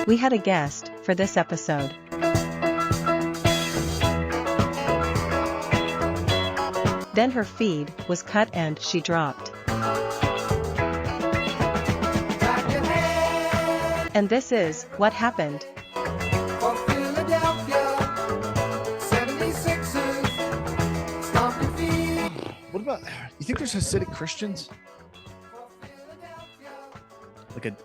We had a guest for this episode. Then her feed was cut and she dropped. And this is what happened. What about, you think there's Hasidic Christians? Like a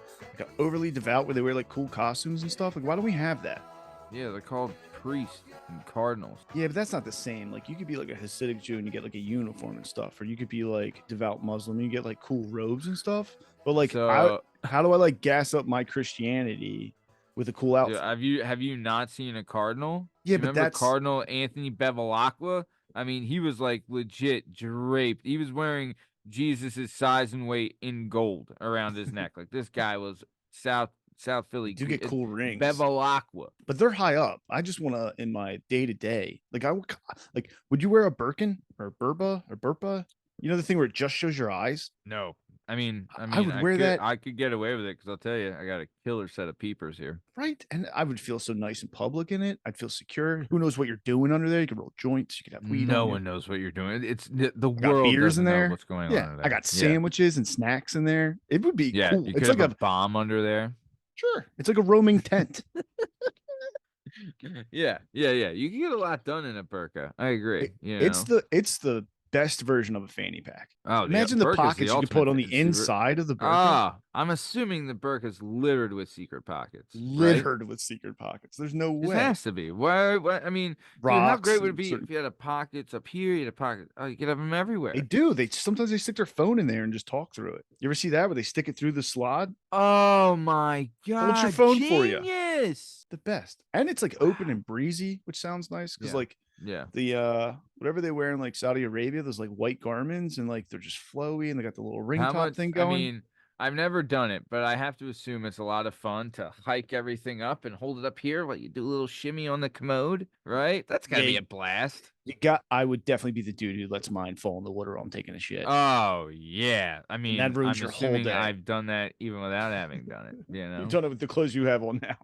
overly devout where they wear like cool costumes and stuff? Like, why don't we have that? Yeah, they're called priests and cardinals. Yeah, but that's not the same. Like, you could be like a Hasidic Jew and you get like a uniform and stuff, or you could be like devout Muslim and you get like cool robes and stuff. But like, So, how do I like gas up my Christianity with a cool outfit? have you not seen a cardinal? Yeah, You but remember that's Cardinal Anthony Bevilacqua? I mean, he was like legit draped. He was wearing Jesus's size and weight in gold around his neck. Like, this guy was South Philly. do get cool rings, Bevilacqua. but they're high up. I just want to in my day to day. Like, would you wear a Birkin or a Burpa? You know, the thing where it just shows your eyes. No, I mean, I would wear that. I could get away with it because I'll tell you, I got a killer set of peepers here. Right. And I would feel so nice in public in it. I'd feel secure. Who knows what you're doing under there? You could roll joints. You could have weed. No on one you. knows what you're doing. It's the I got world beers doesn't in there. know what's going Yeah, on. Under there. I got sandwiches and snacks in there. It would be Yeah, cool. you It's could like have a bomb under there. Sure. It's like a roaming tent. Yeah. You can get a lot done in a burqa. I agree. It's the best version of a fanny pack. Oh, imagine the burqa's pockets you could put on the inside of the burqa. I'm assuming the burqa's littered with secret pockets. Littered with secret pockets. There's no way. It has to be. Why? I mean, dude, how great would it be if you had pockets up here? You had a pocket. Oh, you could have them everywhere. They do. Sometimes they stick their phone in there and just talk through it. You ever see that where they stick it through the slot? Oh my god! Holds your phone for you. Genius. The best. And it's like open and breezy, which sounds nice because the whatever they wear in like Saudi Arabia, those like white garments and like they're just flowy and they got the little ring top thing going. I mean, I've never done it, but I have to assume it's a lot of fun to hike everything up and hold it up here while you do a little shimmy on the commode, right? That's gotta be a blast. I would definitely be the dude who lets mine fall in the water while I'm taking a shit. Oh yeah. I mean, that ruins your whole day. I've done that even without having done it. You know, you've done it with the clothes you have on now.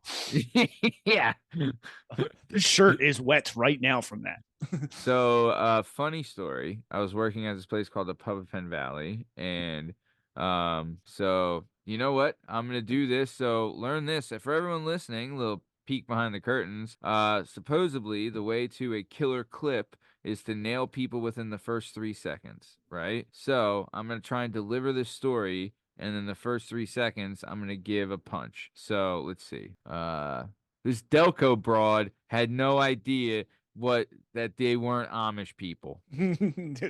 Yeah. This shirt is wet right now from that. So, funny story. I was working at this place called the Pub of Penn Valley, and so you know what? I'm gonna do this. So learn this. For everyone listening, a little peek behind the curtains. Supposedly the way to a killer clip is to nail people within the first 3 seconds, right? So I'm gonna try and deliver this story, and in the first 3 seconds, I'm gonna give a punch. So let's see. This Delco broad had no idea that they weren't Amish people.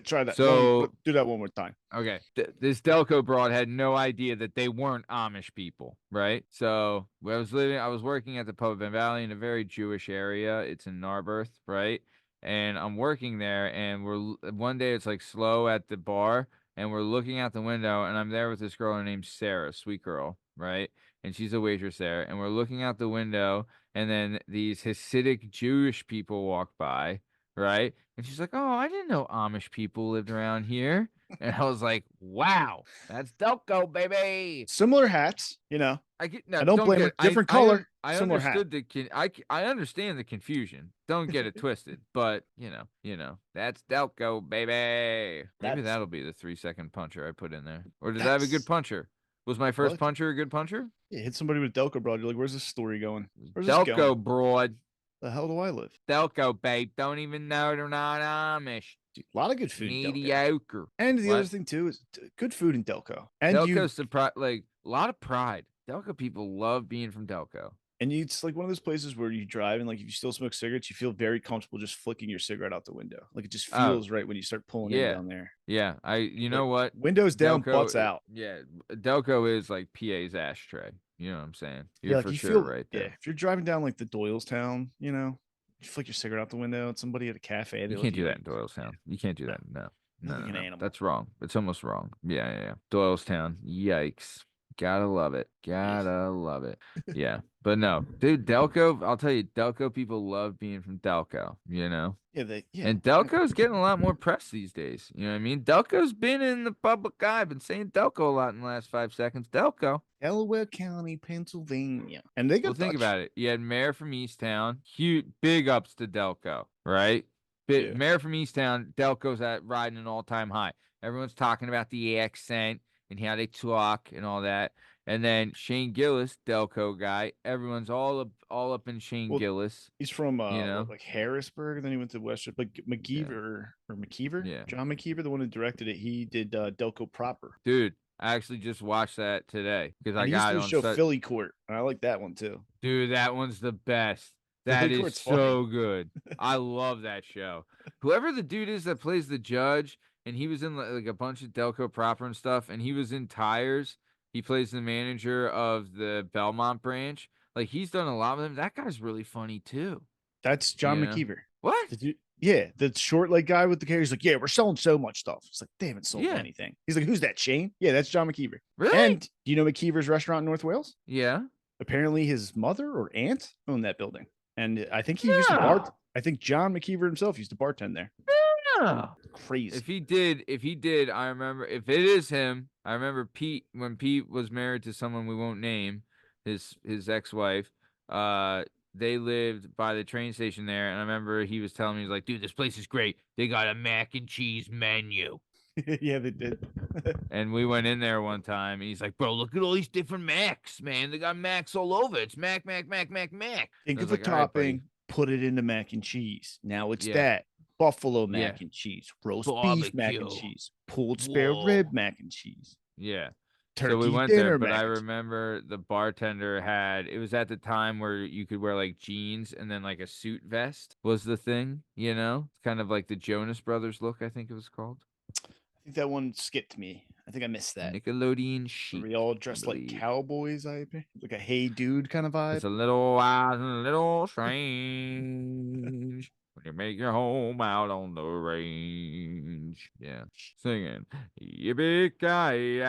Try that. So do that one more time. Okay. This Delco broad had no idea that they weren't Amish people, right? So where I was working at the Pub of Penn Valley in a very Jewish area. It's in Narberth, right? And I'm working there, and one day it's like slow at the bar, and we're looking out the window, and I'm there with this girl named Sarah, sweet girl, right? And she's a waitress there, and we're looking out the window, and then these Hasidic Jewish people walk by, right? And she's like, "Oh, I didn't know Amish people lived around here." And I was like, "Wow, that's Delco, baby." Similar hats, you know. I don't blame her. Different color. I similar understood hat. I understand the confusion. Don't get it twisted. But you know, that's Delco, baby. Maybe that'll be the 3-second puncher I put in there. Or did I have a good puncher? Was my first puncher a good puncher? Yeah, hit somebody with Delco broad. You're like, where's this story going? Where's Delco this going? broad. The hell do I live? Delco, babe. Don't even know they're not Amish. Dude, a lot of good food. Mediocre. And the other thing too is good food in Delco. And Delco's like a lot of pride. Delco people love being from Delco. And it's like one of those places where you drive and like if you still smoke cigarettes, you feel very comfortable just flicking your cigarette out the window. Like it just feels right when you start pulling in down there. Yeah, you know what? Windows down, butts out. Yeah, Delco is like PA's ashtray. You know what I'm saying? You're like for you sure feel, right there. Yeah, if you're driving down like the Doylestown, you know, you flick your cigarette out the window and somebody at a cafe. You can't do that in Doylestown. You can't do that. No. An animal. That's wrong. It's almost wrong. Yeah. Doylestown. Yikes. Gotta love it. Gotta love it. Yeah. But no, dude, Delco, I'll tell you, Delco people love being from Delco, you know? Yeah. And Delco's getting a lot more press these days. You know what I mean? Delco's been in the public eye. I've been saying Delco a lot in the last 5 seconds. Delco. Delaware County, Pennsylvania. And they Well, got think about it. You had Mayor from Easttown. Huge, big ups to Delco, right? Mayor from Easttown, Delco's at riding an all-time high. Everyone's talking about the accent and how they talk and all that. And then Shane Gillis, Delco guy, everyone's all up in Shane Gillis. He's from you know, like Harrisburg. Then he went to Western, like McKeever or McKeever. Yeah. John McKeever, the one who directed it. He did Delco proper. Dude, I actually just watched that today because I got it on show Philly Court. I like that one too. Dude, that one's the best. That is so good. I love that show. Whoever the dude is that plays the judge, and he was in like a bunch of Delco proper and stuff, and he was in Tires. He plays the manager of the Belmont branch. Like, he's done a lot with him. That guy's really funny too. That's John McKeever. What? Yeah, the short like guy with the carry. He's like, yeah, we're selling so much stuff. It's like they haven't sold anything. He's like, who's that, Shane? Yeah, that's John McKeever. Really? And do you know McKeever's restaurant in North Wales? Yeah. Apparently his mother or aunt owned that building. And I think he used to bar. I think John McKeever himself used to bartend there. Yeah. Crazy. If he did, I remember, if it is him, I remember when Pete was married to someone we won't name, his ex-wife, they lived by the train station there, and I remember he was telling me, he's like, dude, this place is great. They got a mac and cheese menu. Yeah, they did. And we went in there one time, and he's like, bro, look at all these different Macs, man. They got Macs all over. It's Mac. Think of a topping, put it into mac and cheese. Now it's that. Buffalo mac and cheese, roast beef mac and cheese, pulled spare rib mac and cheese. Yeah. Turkey so we went dinner there, but I remember the bartender it was at the time where you could wear like jeans and then like a suit vest was the thing, you know? Kind of like the Jonas Brothers look, I think it was called. I think that one skipped me. I think I missed that. Nickelodeon chic. We all dressed like cowboys, like a hey dude kind of vibe. It's a little strange when you make your home out on the range. Yeah. Singing. Yippee-ki-yay,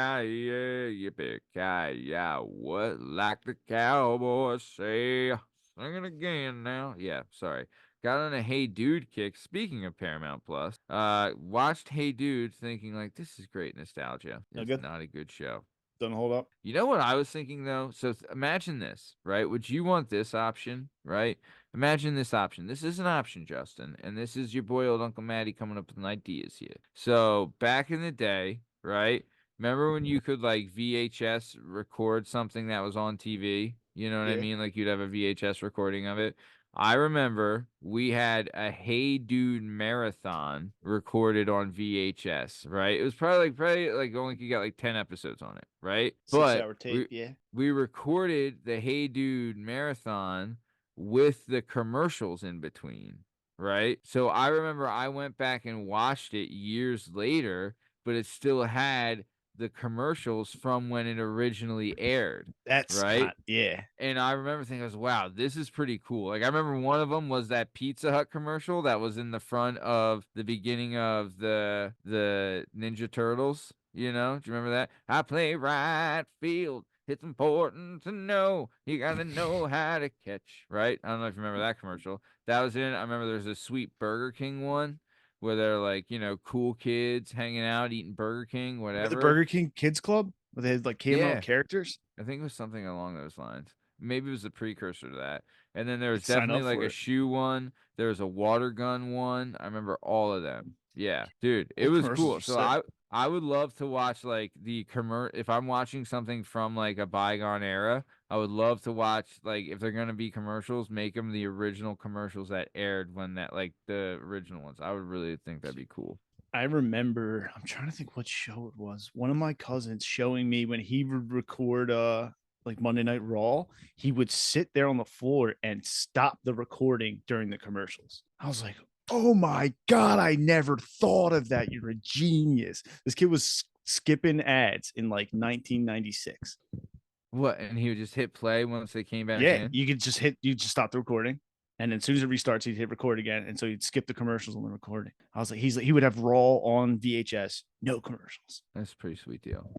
what like the cowboys say. Sing it again now. Yeah, sorry. Got on a Hey Dude kick. Speaking of Paramount Plus, watched Hey Dude thinking like, this is great nostalgia. It's not a good show. Doesn't hold up. You know what I was thinking though? So imagine this, right? Would you want this option, right? Imagine this option. This is an option, Justin, and this is your boy old Uncle Matty coming up with ideas here. So back in the day, right? Remember when you could like VHS record something that was on TV? You know what I mean? Like you'd have a VHS recording of it. I remember we had a Hey Dude marathon recorded on VHS, right? It was probably like only could get like 10 episodes on it, right? 6-hour tape, we recorded the Hey Dude marathon with the commercials in between, right? So I remember I went back and watched it years later, but it still had the commercials from when it originally aired. That's right. Yeah. And I remember thinking, wow, this is pretty cool. Like I remember one of them was that Pizza Hut commercial that was in the front of the beginning of the Ninja Turtles. You know, do you remember that? I play right field. It's important to know. You gotta know how to catch. Right? I don't know if you remember that commercial. That was in. I remember there's a sweet Burger King one where they're like, you know, cool kids hanging out, eating Burger King, whatever. The Burger King Kids Club, where they had like cameo characters. I think it was something along those lines. Maybe it was the precursor to that. And then there was definitely like a shoe one. There was a water gun one. I remember all of them. Yeah, dude, it was cool. So I would love to watch like the if I'm watching something from like a bygone era, I would love to watch like if they're gonna be commercials, make them the original commercials that aired when that like the original ones. I would really think that'd be cool. I remember, I'm trying to think what show it was. One of my cousins showing me when he would record like Monday Night Raw, he would sit there on the floor and stop the recording during the commercials. I was like, oh my God, I never thought of that. You're a genius. This kid was skipping ads in like 1996. What? And he would just hit play once they came back in? You could just stop the recording. And then as soon as it restarts, he'd hit record again. And so he'd skip the commercials on the recording. I was like, he would have Raw on VHS, no commercials. That's a pretty sweet deal.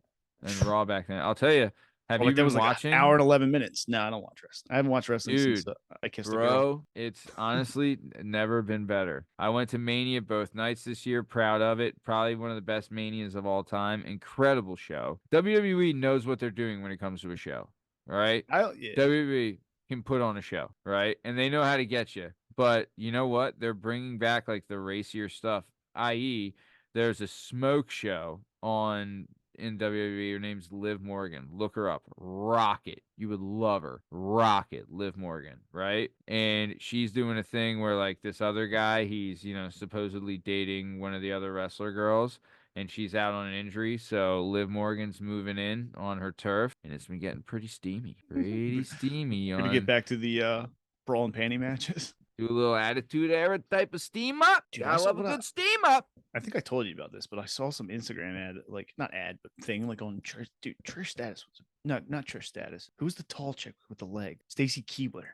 And Raw back then, I'll tell you, Have Oh, you like that been was like watching? an hour and 11 minutes. No, I don't watch wrestling. I haven't watched wrestling since Dude, I kissed a girl. bro, it's honestly never been better. I went to Mania both nights this year. Proud of it. Probably one of the best Manias of all time. Incredible show. WWE knows what they're doing when it comes to a show. All right. Yeah. WWE can put on a show, right? And they know how to get you. But you know what? They're bringing back like the racier stuff, i.e., there's a smoke show on in WWE. Her name's Liv Morgan. Look her up. Rocket. You would love her. Rocket. Liv Morgan, right? And she's doing a thing where like this other guy, he's, supposedly dating one of the other wrestler girls, and she's out on an injury. So Liv Morgan's moving in on her turf, and it's been getting pretty steamy. Pretty steamy Gonna get on back to the brawl and panty matches. do a little attitude era type of steam up. Dude, I love a good steam up. I think I told you about this, but I saw some Instagram ad, like not ad, but thing, like on Trish. Dude, Trish Status was not Trish Status. Who's the tall chick with the leg? Stacy Kiebler.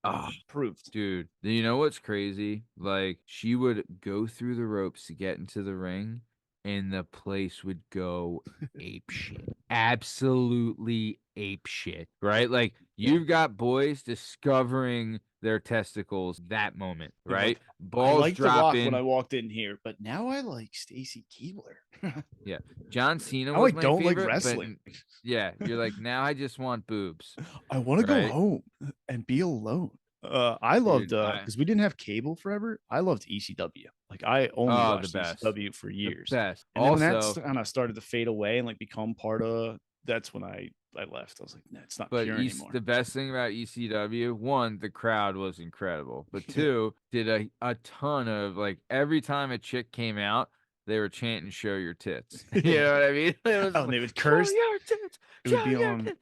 Oh, Proved. dude, you know what's crazy? Like, she would go through the ropes to get into the ring, and the place would go ape shit. Absolutely ape shit, right? Like, you've got boys discovering their testicles that moment, right? Like, Balls I liked The Rock dropping. when I walked in here, but now I like Stacy Keebler. Yeah, John Cena Now was I my don't like favorite, wrestling. but yeah, you're like, now I just want boobs. I want to Right. go home and be alone. I loved Dude, because we didn't have cable forever. I loved ECW. Like I only Oh, the watched best. ECW for years. Best. And then when Also, that kind of started to fade away and like become part of, that's when I left. I was like, nah, it's not but pure anymore. the best thing about ECW, one, the crowd was incredible, but two, did a ton of like every time a chick came out, they were chanting "Show your tits." You know what I mean? It was And they would curse. Show your tits. It would Show be your on. tits.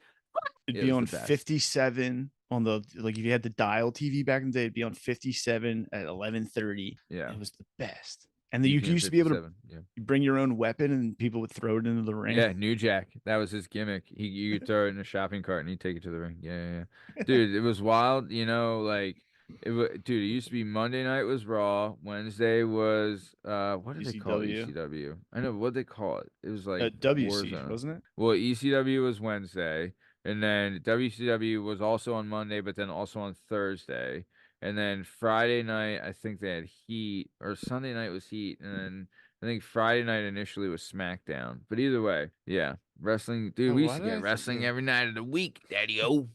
It'd It be was on the best. 57 on the, like if you had the dial TV back in the day, it'd be on 57 at 11:30. Yeah. It was the best. And then you UPN used to be able to 57, yeah. bring your own weapon and people would throw it into the ring. Yeah, New Jack. That was his gimmick. You could throw it in a shopping cart and he'd take it to the ring. Yeah. Dude, it was wild. Like dude, it used to be Monday night was Raw, Wednesday was what did they call ECW. ECW? I know what they call it. It was like WC, Warzone. wasn't it? Well, ECW was Wednesday, and then WCW was also on Monday, but then also on Thursday. And then Friday night, I think they had Heat, or Sunday night was Heat, and then I think Friday night initially was SmackDown. But either way, yeah, wrestling, dude. Oh, We why used to did I get think wrestling that? every night of the week, Daddy-O.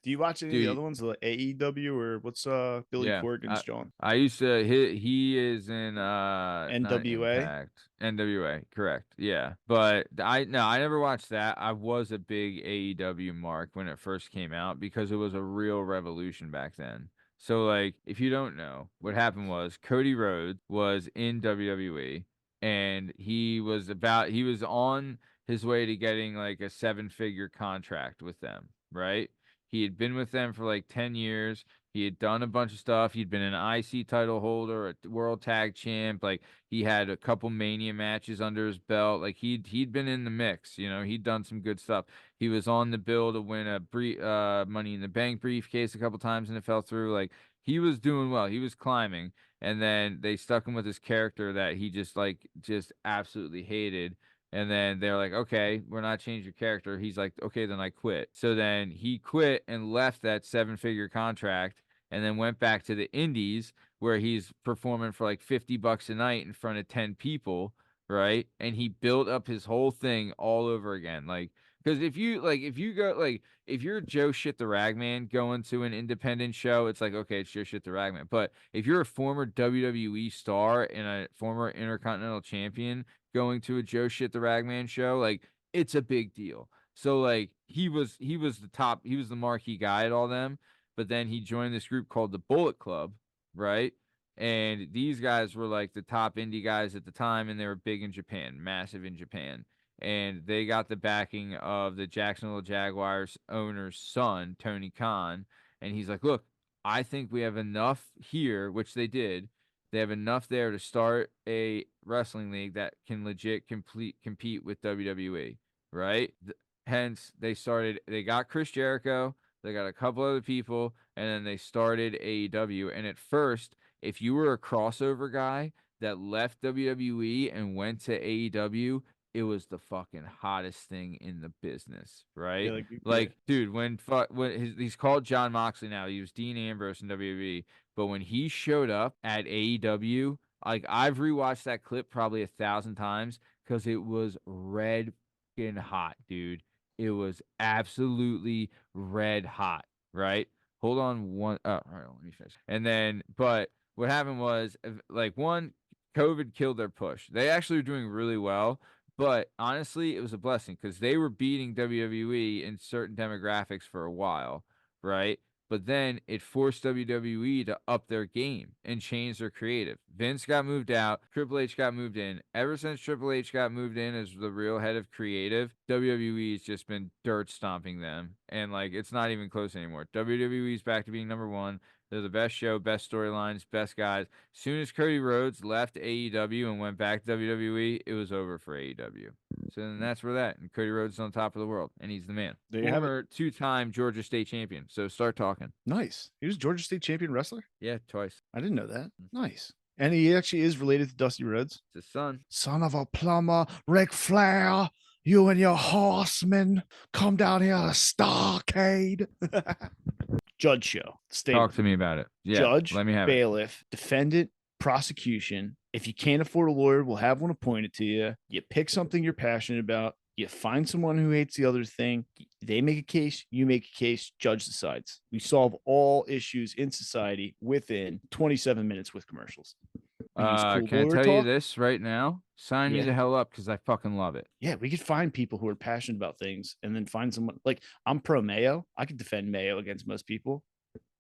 Do you watch any of the Dude, other ones, like AEW or what's Billy yeah, Corgan's John? I used to he is in not NWA? Impact. NWA, correct. Yeah. But I never watched that. I was a big AEW mark when it first came out because it was a real revolution back then. So like if you don't know, what happened was Cody Rhodes was in WWE and he was on his way to getting like a 7-figure contract with them, right? He had been with them for like 10 years. He had done a bunch of stuff. He'd been an IC title holder, a world tag champ. Like he had a couple Mania matches under his belt. Like he'd been in the mix. He'd done some good stuff. He was on the bill to win a Money in the Bank briefcase a couple times and it fell through. Like he was doing well. He was climbing. And then they stuck him with this character that he just absolutely hated. And then they're like, okay, we're not changing your character. He's like, okay, then I quit. So then he quit and left that 7-figure contract and then went back to the indies where he's performing for like $50 a night in front of 10 people, right? And he built up his whole thing all over again. Like, because if you're Joe Shit the Ragman going to an independent show, it's like, okay, it's Joe Shit the Ragman. But if you're a former WWE star and a former Intercontinental Champion going to a Joe Shit the Ragman show, like it's a big deal. So like he was the top, he was the marquee guy at all them, but then he joined this group called the Bullet Club, right? And these guys were like the top indie guys at the time, and they were big in Japan, massive in Japan. And they got the backing of the Jacksonville Jaguars owner's son, Tony Khan. And he's like, look, I think we have enough here, which they did. They have enough there to start a wrestling league that can legit compete with WWE, right? Hence, they got Chris Jericho, they got a couple other people, and then they started AEW. And at first, if you were a crossover guy that left WWE and went to AEW, it was the fucking hottest thing in the business, right? Yeah, Like, dude, when he's called John Moxley now, he was Dean Ambrose in WWE, but when he showed up at AEW, like I've rewatched that clip probably 1,000 times because it was red fucking hot, dude. It was absolutely red hot, right? Hold on one. Oh, all right, let me finish. And then, but what happened was, like, one, COVID killed their push. They actually were doing really well, but honestly, it was a blessing because they were beating WWE in certain demographics for a while, right? But then it forced WWE to up their game and change their creative. Vince got moved out. Triple H got moved in. Ever since Triple H got moved in as the real head of creative, WWE's just been dirt stomping them. And, like, it's not even close anymore. WWE's back to being number one. They're the best show, best storylines, best guys. As soon as Cody Rhodes left AEW and went back to WWE, it was over for AEW. So then that's where that. And Cody Rhodes is on top of the world, and he's the man. There you have it. Former two-time Georgia State champion. So start talking. Nice. He was Georgia State champion wrestler. Yeah, twice. I didn't know that. Nice. And he actually is related to Dusty Rhodes. It's his son. Son of a plumber, Ric Flair. You and your horsemen come down here to Starcade. Judge show. Talk to me about it. Yeah, Judge, let me have it. bailiff, defendant, prosecution. If you can't afford a lawyer, we'll have one appointed to you. You pick something you're passionate about. You find someone who hates the other thing. They make a case. You make a case. Judge decides. We solve all issues in society within 27 minutes with commercials. Can I tell you this right now? Sign me the hell up because I fucking love it. Yeah, we could find people who are passionate about things and then find someone like I'm pro Mayo. I could defend Mayo against most people.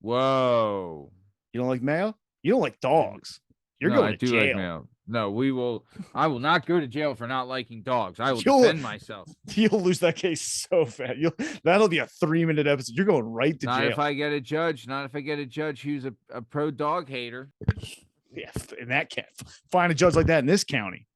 Whoa. You don't like Mayo? You don't like dogs. You're going to jail. Like Mayo. No, I will not go to jail for not liking dogs. I will defend myself. You'll lose that case so fast. That'll be a 3-minute episode. You're going right to jail. Not if I get a judge. Not if I get a judge who's a pro dog hater. Yeah, in that cat, find a judge like that in this county.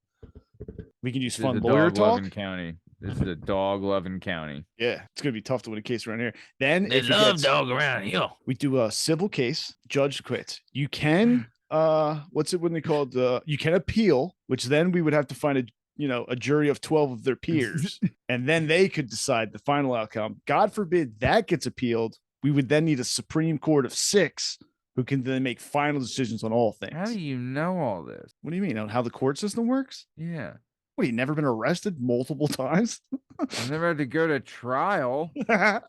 We can use fun lawyer talk. County. This is a dog-loving county. Yeah, it's gonna be tough to win a case around here. Then they love dog around here. We do a civil case. Judge quits. You can what's it when they called? You can appeal, which then we would have to find a jury of 12 of their peers, and then they could decide the final outcome. God forbid that gets appealed. We would then need a Supreme Court of 6 who can then make final decisions on all things. How do you know all this? What do you mean? On how the court system works? Yeah. What, you never been arrested multiple times? I've never had to go to trial. Oh,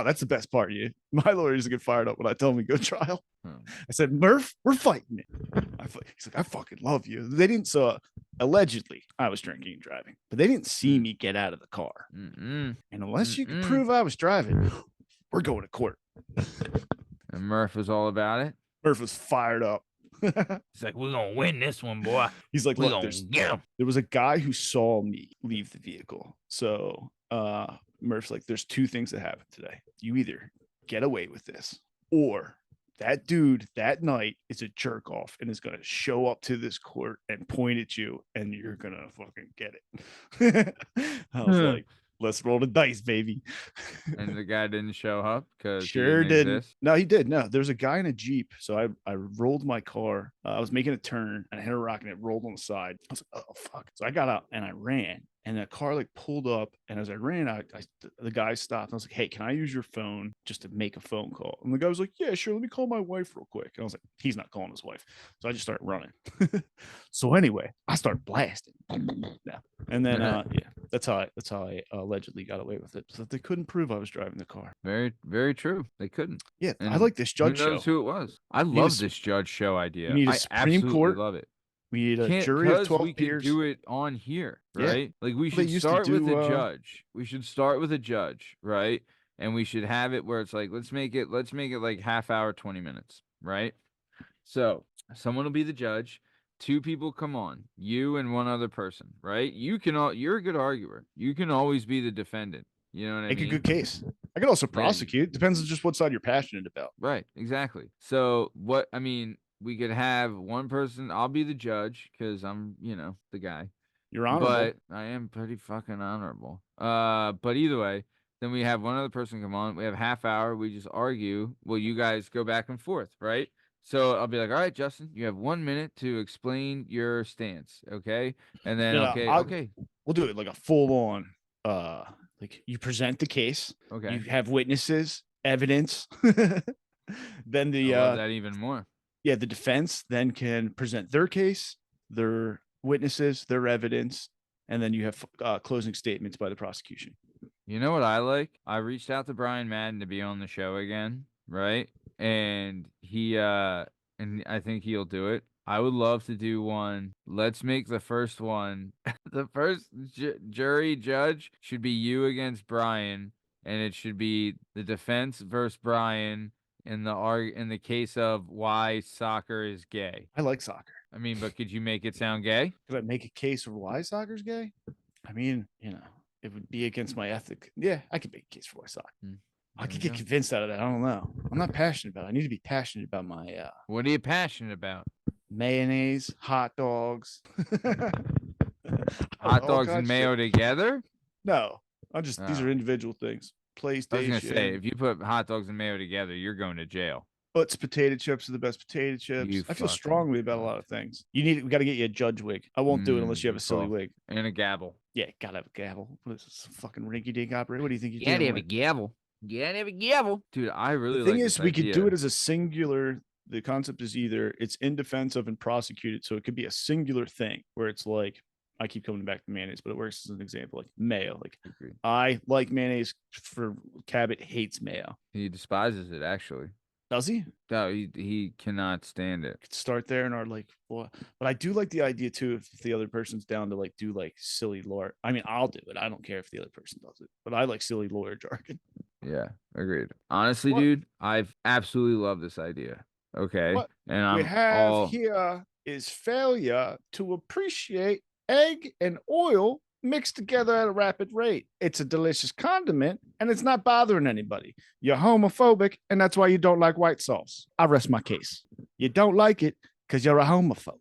that's the best part. My lawyer used to get fired up when I tell him to go to trial. I said, Murph, we're fighting it. He's like, I fucking love you. They didn't, allegedly, I was drinking and driving, but they didn't see me get out of the car. And unless you can prove I was driving, we're going to court. And Murph was all about it. Murph was fired up. He's like, we're gonna win this one, boy. He's like, look, there was a guy who saw me leave the vehicle. So Murph's like, there's 2 things that happened today. You either get away with this, or that dude that night is a jerk off and is gonna show up to this court and point at you, and you're gonna fucking get it. I was like, let's roll the dice, baby. And the guy didn't show up because sure didn't. No, he did. No, there's a guy in a Jeep. So I rolled my car. I was making a turn and I hit a rock and it rolled on the side. I was like, oh fuck. So I got out and I ran. And the car like pulled up, and as I ran, the guy stopped. I was like, "Hey, can I use your phone just to make a phone call?" And the guy was like, "Yeah, sure. Let me call my wife real quick." And I was like, "He's not calling his wife." So I just started running. So anyway, I started blasting. And then that's how I allegedly got away with it. So they couldn't prove I was driving the car. Very, very true. They couldn't. Yeah, and I like this judge show. Who knows who it was? I love this judge show idea. We need a Supreme Court. Love it. We need a jury of 12 peers. We can do it on here, right? Yeah. Like we should start with a judge. We should start with a judge, right? And we should have it where it's like, let's make it like half hour, 20 minutes, right? So someone will be the judge. 2 people come on, you and one other person, right? You're a good arguer. You can always be the defendant. You know what I mean? Make a good case. I could also prosecute. Depends on just what side you're passionate about. Right. Exactly. So we could have one person. I'll be the judge because I'm, the guy. You're honorable. But I am pretty fucking honorable. But either way, then we have one other person come on. We have half hour. We just argue. Well, you guys go back and forth, right? So I'll be like, all right, Justin, you have 1 minute to explain your stance, okay? And then, okay. we'll do it like a full on. Like you present the case. Okay. You have witnesses, evidence. Then I love that even more. the defense then can present their case, their witnesses, their evidence, and then you have closing statements by the prosecution. You know what I like? I reached out to Brian Madden to be on the show again, right? And and I think he'll do it. I would love to do one. Let's make the first one. The first jury judge should be you against Brian, and it should be the defense versus Brian in the case of why soccer is gay. I like soccer. I mean, but could you make it sound gay? Could I make a case for why soccer's gay? I mean, it would be against my ethic. Yeah, I could make a case for why soccer. I could get convinced out of that. I don't know. I'm not passionate about it. I need to be passionate about my What are you passionate about? mayonnaise, hot dogs. Hot dogs and mayo together? No, these are individual things. PlayStation. I was gonna say, if you put hot dogs and mayo together, you're going to jail. Utz potato chips are the best potato chips. I feel strongly about a lot of things. We got to get you a judge wig. I won't do it unless you have a silly wig. And a gavel. Yeah, gotta have a gavel. What is this, fucking rinky-dink operator? What do you think you're doing? Gotta have a gavel. Gotta have a gavel. Dude, I really like the thing is, we could do it as a singular. The concept is either it's in defense of and prosecuted. So it could be a singular thing where it's like, I keep coming back to mayonnaise, but it works as an example, like mayo. Like I like mayonnaise for Cabot hates mayo. He despises it, actually. Does he? No, he cannot stand it. Could start there and are like, well, but I do like the idea too. If the other person's down to like do like silly lore, I mean, I'll do it. I don't care if the other person does it, but I like silly lawyer jargon. Yeah, agreed. Honestly, dude, I've absolutely loved this idea. Okay, what and we have here is failure to appreciate egg and oil mixed together at a rapid rate. It's a delicious condiment and it's not bothering anybody. You're homophobic and that's why you don't like white sauce. I rest my case. You don't like it because you're a homophobe.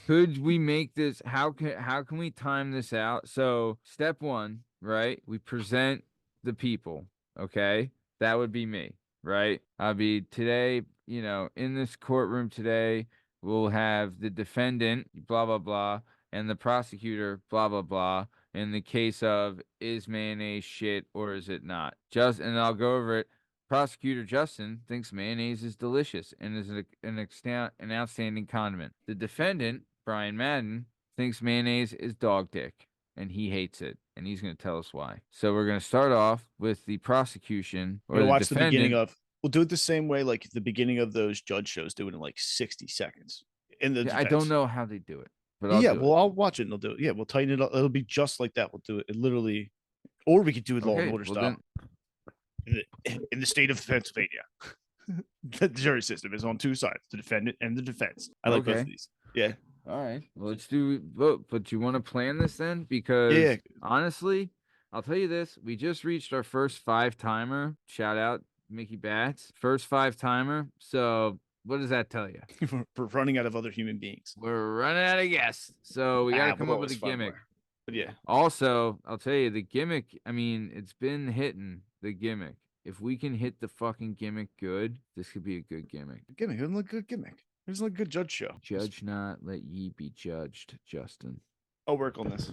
Could we make this? How can we time this out? So step one, right? We present the people. Okay, that would be me, right? I'll be today, in this courtroom today. We'll have the defendant, blah blah blah, and the prosecutor, blah, blah, blah, in the case of, is mayonnaise shit or is it not? And I'll go over it. Prosecutor Justin thinks mayonnaise is delicious and is an outstanding condiment. The defendant, Brian Madden, thinks mayonnaise is dog dick and he hates it. And he's going to tell us why. So we're going to start off with the prosecution or the watch defendant. The beginning of, we'll do it the same way like the beginning of those judge shows, do it in like 60 seconds. I don't know how they do it. But I'll watch it and I'll do it. Yeah, we'll tighten it up. It'll be just like that. We'll do it. Literally, or we could do it Law and Order style. In the state of Pennsylvania, the jury system is on two sides: the defendant and the defense. I like both of these. Yeah. All right. Well, let's do vote. But you want to plan this then? Because honestly, I'll tell you this: we just reached our first 5-timer. Shout out Mickey Bats, first 5-timer. So. What does that tell you? We're running out of other human beings. We're running out of guests. So we got to come up with a gimmick. But yeah. Also, I'll tell you, the gimmick, I mean, it's been hitting the gimmick. If we can hit the fucking gimmick good, this could be a good gimmick. Gimmick. It look good gimmick. It's like a good judge show. Judge not, let ye be judged, Justin. I'll work on this.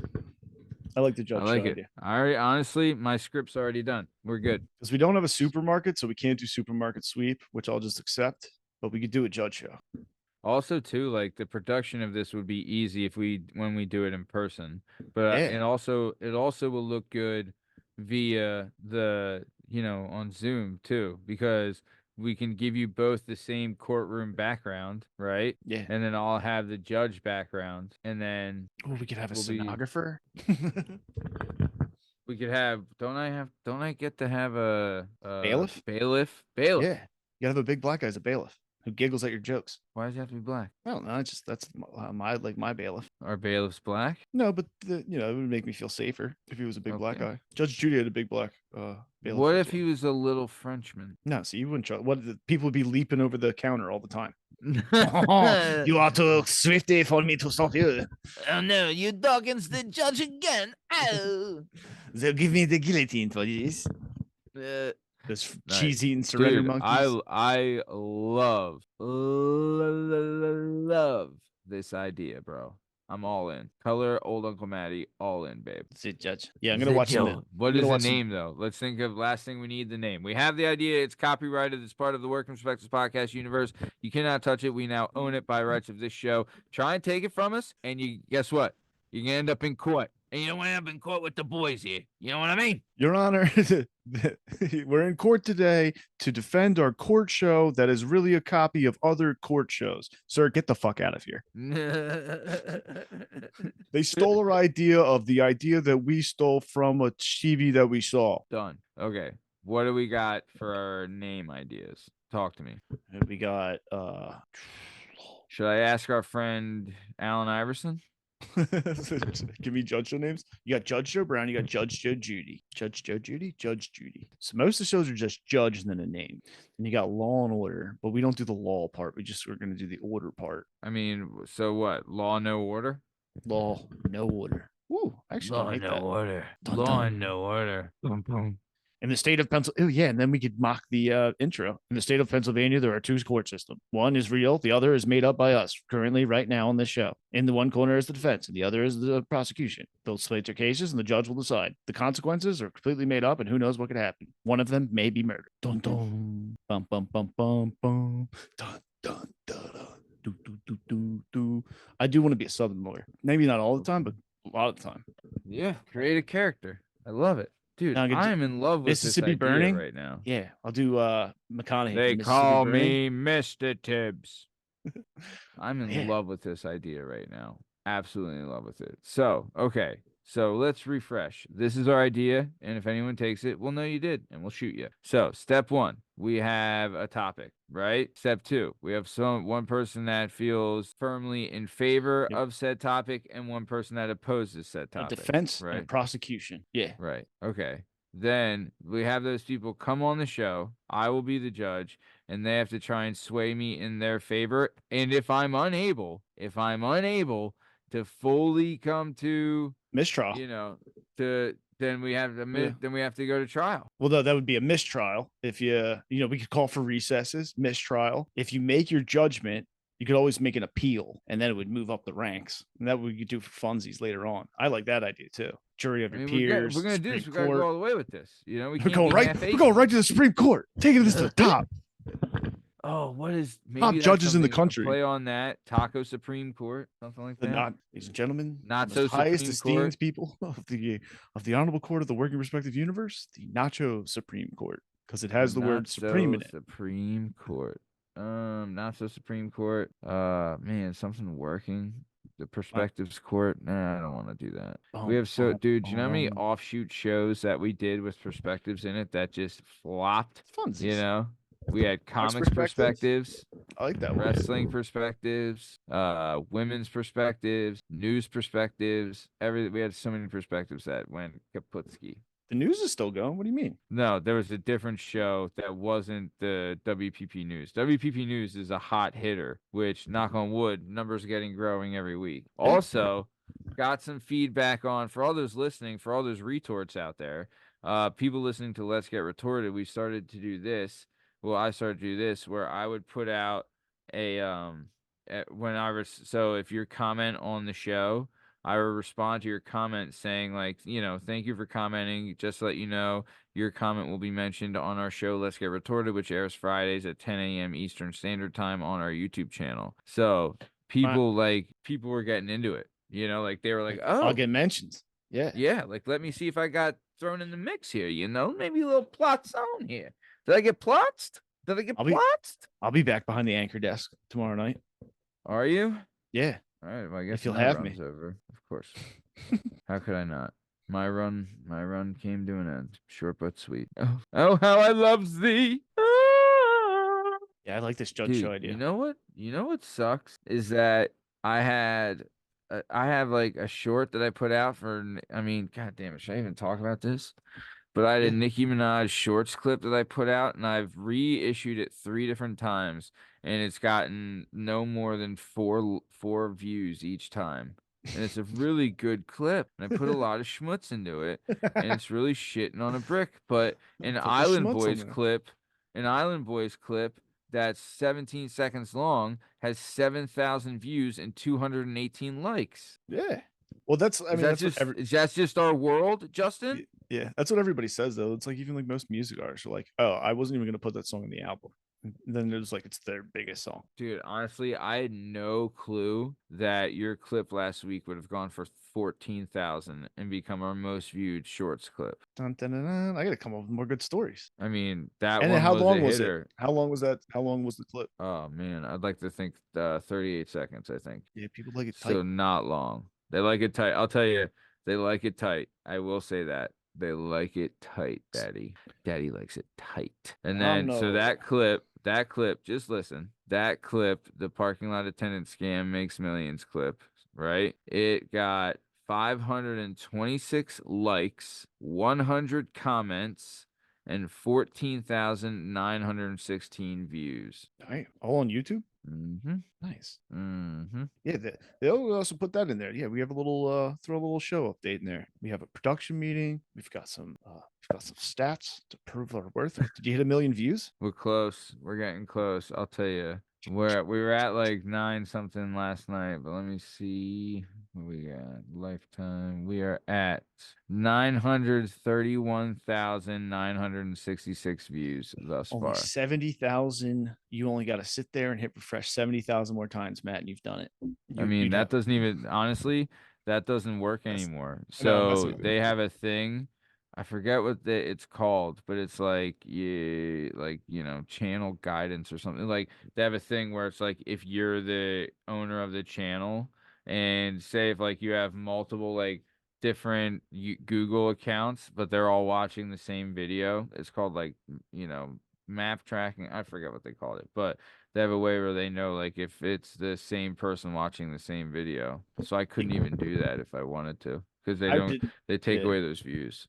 I like the judge show. I like it. All right. Honestly, my script's already done. We're good. Because we don't have a supermarket, so we can't do supermarket sweep, which I'll just accept. But we could do a judge show. Also, too, like the production of this would be easy when we do it in person. But it also will look good via the on Zoom too, because we can give you both the same courtroom background, right? Yeah. And then I'll have the judge background, and then we could have a stenographer. We could have. Don't I get to have a bailiff? Bailiff. Yeah. You gotta have a big black guy as a bailiff who giggles at your jokes. Why does it have to be black? I don't know. That's my bailiff. Our bailiff's black? No, but it would make me feel safer if he was a big black guy. Judge Judy had a big black bailiff. What if he was a little Frenchman? No, so you wouldn't trust. People would be leaping over the counter all the time. You are too swifty for me to stop you. Oh no, you dog against the judge again. Oh. They'll give me the guillotine for this. This cheesy surrender monkeys. I love this idea, bro. I'm all in. Color, old Uncle Matty, all in, babe. That's it, Judge. Yeah, I'm gonna watch some. What is the name, though? Let's think of last thing we need the name. We have the idea. It's copyrighted. It's part of the Working Perspectives podcast universe. You cannot touch it. We now own it by rights of this show. Try and take it from us, and you guess what? You're gonna end up in court. And you don't want to end up in court with the boys here. You know what I mean? Your Honor, we're in court today to defend our court show that is really a copy of other court shows. Sir, get the fuck out of here. They stole our idea of the idea that we stole from a TV that we saw. Done. Okay. What do we got for our name ideas? Talk to me. We got Should I ask our friend Alan Iverson? Give me judge show names. You got Judge Joe Brown, you got Judge Joe Judy. Judge Joe Judy, Judge Judy. So most of the shows are just judge and then a name. And you got Law and Order, but we don't do the law part. We're gonna do the order part. I mean, so what? Law, no order? Law, no order. Ooh, actually, Law, I like no that. order. Dun, Law, dun. no order. Boom, boom. In the state of Pennsylvania, oh yeah, and then we could mock the intro. In the state of Pennsylvania, there are two court systems. One is real, the other is made up by us currently, right now on this show. In the one corner is the defense, and the other is the prosecution. They'll slate their cases, and the judge will decide. The consequences are completely made up, and who knows what could happen. One of them may be murder. Dun dun, bum bum bum bum bum, dun dun dun dun. Do, do, do, do, do. I do want to be a Southern lawyer. Maybe not all the time, but a lot of the time. Yeah, create a character. I love it. Dude, Now, I am in love with Mississippi this idea Burning right now. Yeah, I'll do McConaughey. They from call Mississippi me Mr. Tibbs. I'm in Yeah. love with this idea right now. Absolutely in love with it. So, okay. So let's refresh. This is our idea. And if anyone takes it, we'll know you did and we'll shoot you. So, step one, we have a topic, right? Step two, we have one person that feels firmly in favor Yep. of said topic and one person that opposes said A topic. defense right? and prosecution. Yeah. Right. Okay. Then we have those people come on the show. I will be the judge, and they have to try and sway me in their favor. And if I'm unable to fully come to, Mistrial. then we have to go to trial. Well, that would be a mistrial. If we could call for recesses, mistrial. If you make your judgment, you could always make an appeal, and then it would move up the ranks. And that we could do for funsies later on. I like that idea too. Jury of your peers. We're gonna do this. We gotta go all the way with this. We We're can't going be right. half-assed. We're going right to the Supreme Court. Taking this to the top. Oh, what is Top that's judges in the something to country. Play on that Taco Supreme Court, something like that. Ladies and gentlemen, Not the so most highest Supreme esteemed Court. people of the Honorable Court of the Working Perspective Universe, the Nacho Supreme Court, because it has the word supreme in it. Supreme Court. Not so Supreme Court. Man, something working. The Perspectives Court. Nah, I don't want to do that. We have dude. You know how many offshoot shows that we did with perspectives in it that just flopped? Funsies. We had comics perspectives. I like that one. Wrestling perspectives, women's perspectives, news perspectives. We had so many perspectives that went kaputski. The news is still going. What do you mean? No, there was a different show that wasn't the WPP News. WPP News is a hot hitter, which, knock on wood, numbers are growing every week. Also, got some feedback on, for all those listening, for all those retorts out there, people listening to Let's Get Retorted, we started to do this. Well, I started to do this where I would put out so if you comment on the show, I will respond to your comment saying, thank you for commenting. Just to let you know, your comment will be mentioned on our show, Let's Get Retorted, which airs Fridays at 10 a.m. Eastern Standard Time on our YouTube channel. So people were getting into it. They were like, oh, I'll get mentions. Yeah. Yeah. Let me see if I got thrown in the mix here. Maybe a little plot zone here. Did I get plotzed? I'll be back behind the anchor desk tomorrow night. Are you? Yeah. All right. Well, I guess if you'll my have run's me. over. Of course. How could I not? My run came to an end. Short but sweet. Oh, how I love thee. Yeah, I like this judge show idea. You know what? What sucks is that I have a short that I put out for. I mean, God damn it! Should I even talk about this? But I had a Nicki Minaj shorts clip that I put out, and I've reissued it 3 different times, and it's gotten no more than four views each time. And it's a really good clip, and I put a lot of schmutz into it, and it's really shitting on a brick. But an Island Boys clip, that's 17 seconds long has 7,000 views and 218 likes. Yeah. Well, that's That's just our world, Justin. Yeah, that's what everybody says though. It's like even like most music artists are like, oh, I wasn't even gonna put that song in the album. And then it was like it's their biggest song. Dude, honestly, I had no clue that your clip last week would have gone for 14,000 and become our most viewed shorts clip. Dun, dun, dun, dun. I gotta come up with more good stories. I mean, that And one then how was long a was hitter. it? How long was that? How long was the clip? Oh man, I'd like to think 38 seconds, I think. Yeah, people like it tight. So not long. They like it tight. I'll tell you, they like it tight. I will say that. They like it tight, Daddy. Daddy likes it tight. And then so that clip, just listen. That clip, the parking lot attendant scam makes millions clip, right? It got 526 likes, 100 comments, and 14,916 views. All on YouTube? Mm-hmm. Nice. Mm-hmm. Yeah, they'll also put that in there. Yeah, we have a little throw a little show update in there. We have a production meeting. We've got some stats to prove our worth. Did you hit 1 million views? We're close. We're getting close. I'll tell you. We were at like 9 something last night, but let me see. What we got? Lifetime. We are at 931,966 views thus Only far. 70,000. You only got to sit there and hit refresh 70,000 more times, Matt, and you've done it. I mean, that doesn't even, honestly, that doesn't work anymore. So they have a thing. I forget what it's called, but it's like, yeah, like, you know, channel guidance or something. Like they have a thing where it's like if you're the owner of the channel and say if like you have multiple like different Google accounts, but they're all watching the same video, it's called like, you know, map tracking. I forget what they called it, but they have a way where they know like if it's the same person watching the same video. So I couldn't even do that if I wanted to because they take away those views.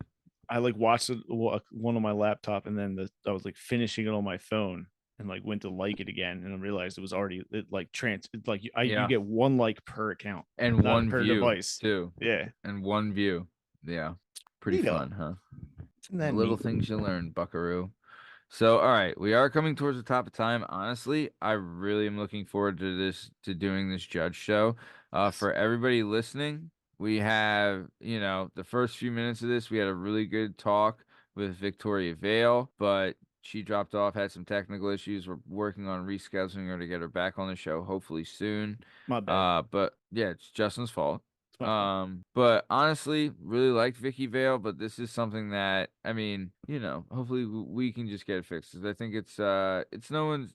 I like watched one on my laptop and then I was like finishing it on my phone and like went to like it again and I realized it was already you get 1 like per account and 1 per view device too. Yeah, and 1 view. Yeah, pretty fun, huh? Little things you learn, Buckaroo. So, all right, we are coming towards the top of time. Honestly, I really am looking forward to doing this judge show. For everybody listening, we have, you know, the first few minutes of this, we had a really good talk with Victoria Vale, but she dropped off, had some technical issues. We're working on rescheduling her to get her back on the show, hopefully soon. My bad. But yeah, it's Justin's fault. But honestly, really liked Vicky Vale, but this is something that, I mean, you know, hopefully we can just get it fixed. Cause I think it's no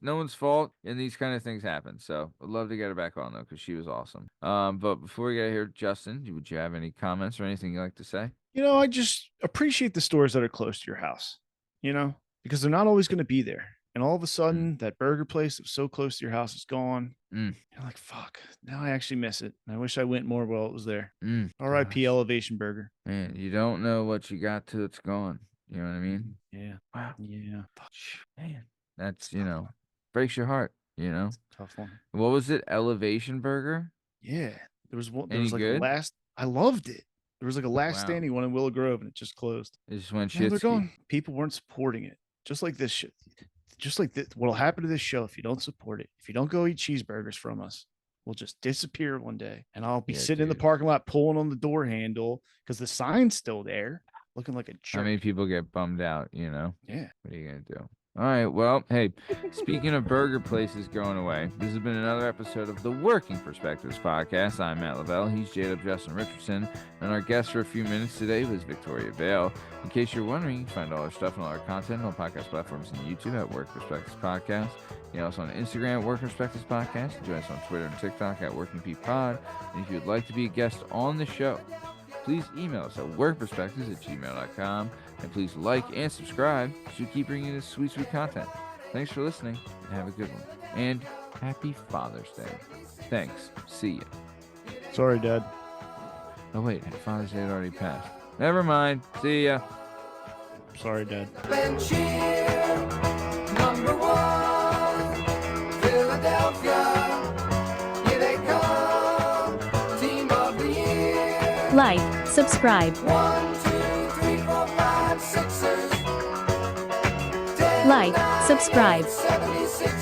one's fault and these kind of things happen. So I'd love to get her back on though, cause she was awesome. But before we get here, Justin, would you have any comments or anything you'd like to say? You know, I just appreciate the stores that are close to your house, you know, because they're not always going to be there. And all of a sudden, that burger place that was so close to your house is gone. You're like, fuck, now I actually miss it. And I wish I went more while it was there. R.I.P. Elevation Burger. Man, you don't know what you got till it's gone. You know what I mean? Yeah. Wow. Yeah. Man, that's, you know, breaks your heart, you know? Tough one. What was it? Elevation Burger? Yeah. There was one. There was like a last. I loved it. There was like a last standing one in Willow Grove and it just closed. It just went shit. They're gone. People weren't supporting it. Just like this shit. Just like this, what'll happen to this show if you don't support it, if you don't go eat cheeseburgers from us, we'll just disappear one day. And I'll be sitting in the parking lot pulling on the door handle because the sign's still there, looking like a jerk. How many people get bummed out, you know? Yeah. What are you going to do? All right. Well, hey, speaking of burger places going away, this has been another episode of the Working Perspectives podcast. I'm Matt Lavelle. He's JDub, Justin, Richardson. And our guest for a few minutes today was Victoria Vale. In case you're wondering, you can find all our stuff and all our content on podcast platforms and YouTube at Work Perspectives Podcast. You can also on Instagram at Work Perspectives Podcast. Join us on Twitter and TikTok at Working P Pod. And if you'd like to be a guest on the show, please email us at workperspectives@gmail.com. And please like and subscribe so we keep bringing you this sweet, sweet content. Thanks for listening and have a good one. And happy Father's Day. Thanks. See ya. Sorry, Dad. Oh, wait. Father's Day had already passed. Never mind. See ya. Sorry, Dad. Number 1, Philadelphia. Here they come. Team of the year. Like, subscribe. 1, 2, 3, 4, 5, 6. Like, subscribe. 76